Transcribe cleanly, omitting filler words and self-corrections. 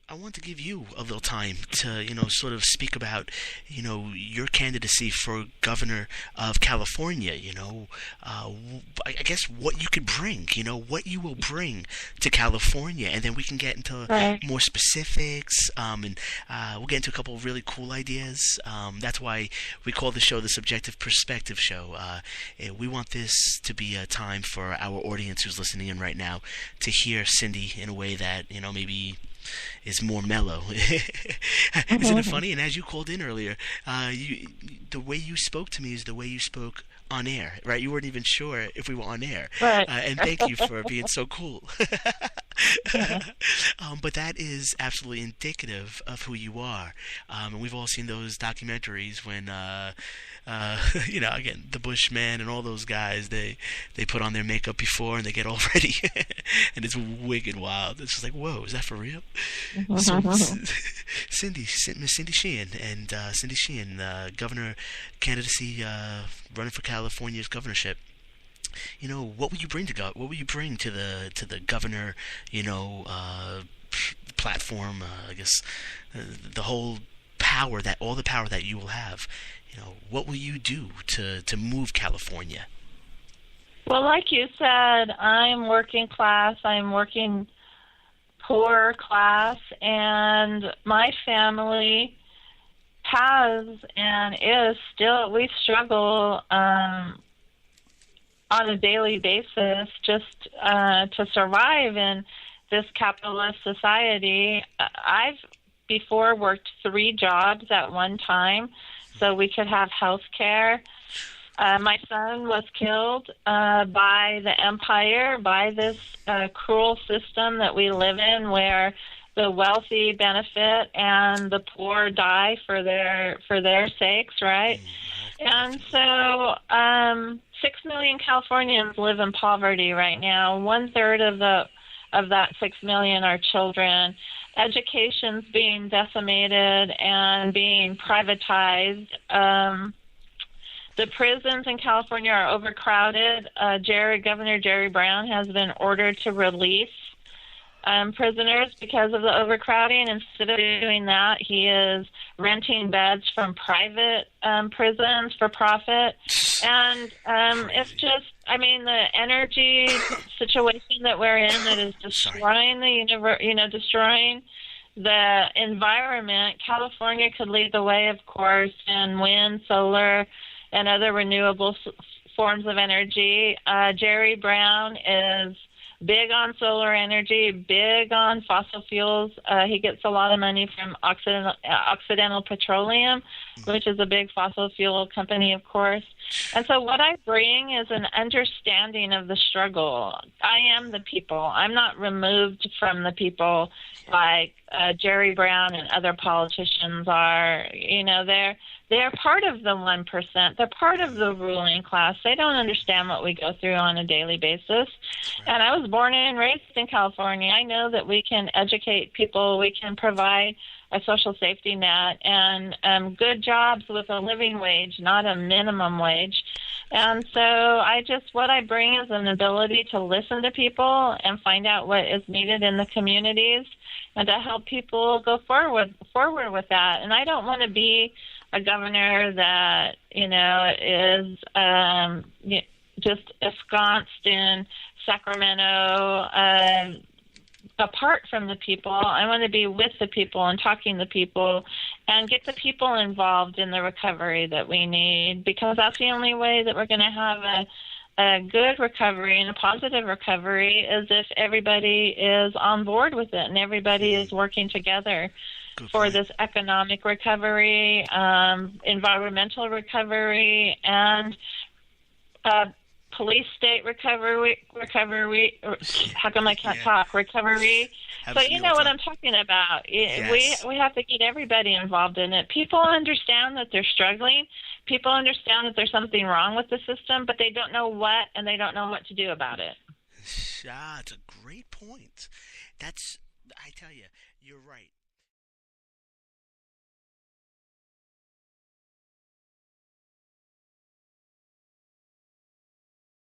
I want to give you a little time to, sort of speak about, your candidacy for governor of California. I guess what you could bring, what you will bring to California, and then we can get into Right. more specifics, and we'll get into a couple of really cool ideas. That's why we call the show the Subjective Perspective Show. We want this to be a time for our audience who's listening in right now to hear Cindy in a way that, maybe is more mellow. Isn't it Mhm. funny? And as you called in earlier, the way you spoke to me is the way you spoke on air, right? You weren't even sure if we were on air. Right. And thank you for being so cool. Yeah. But that is absolutely indicative of who you are. And we've all seen those documentaries when, again, the Bushman and all those guys, they put on their makeup before and they get all ready. And it's wicked wild. It's just like, whoa, is that for real? So, Miss Cindy Sheehan, and Cindy Sheehan, governor candidacy, running for California's governorship. What would you bring to what would you bring to the governor, platform? I guess the whole power that all the power that you will have. What will you do to move California? Well, like you said, I'm working class. I'm working poor class, and my family has and is still. We struggle on a daily basis just to survive in this capitalist society. I've before worked 3 jobs at one time so we could have health care. My son was killed by the empire, by this cruel system that we live in where the wealthy benefit and the poor die for their sakes, right? And so 6 million Californians live in poverty right now. 1/3 of that 6 million are children. Education's being decimated and being privatized. The prisons in California are overcrowded. Governor Jerry Brown has been ordered to release prisoners because of the overcrowding. Instead of doing that, he is renting beds from private prisons for profit. And it's just, the energy situation that we're in that is destroying the universe, destroying the environment. California could lead the way, of course, in wind, solar, and other renewable forms of energy. Jerry Brown is big on solar energy, big on fossil fuels. He gets a lot of money from Occidental Petroleum, which is a big fossil fuel company, of course. And so what I bring is an understanding of the struggle. I am the people. I'm not removed from the people like Jerry Brown and other politicians are. They're part of the 1%. They're part of the ruling class. They don't understand what we go through on a daily basis. And I was born and raised in California. I know that we can educate people. We can provide a social safety net and good jobs with a living wage, not a minimum wage. And so what I bring is an ability to listen to people and find out what is needed in the communities and to help people go forward with that. And I don't want to be a governor that, is just ensconced in Sacramento, apart from the people. I want to be with the people and talking to people and get the people involved in the recovery that we need, because that's the only way that we're going to have a good recovery and a positive recovery is if everybody is on board with it and everybody is working together for this economic recovery, environmental recovery, and police state recovery. How come I can't talk? Recovery. So you know what I'm talking about. Yes. We have to get everybody involved in it. People understand that they're struggling. People understand that there's something wrong with the system, but they don't know what, and they don't know what to do about it. Ah, it's a great point. I tell you, you're right.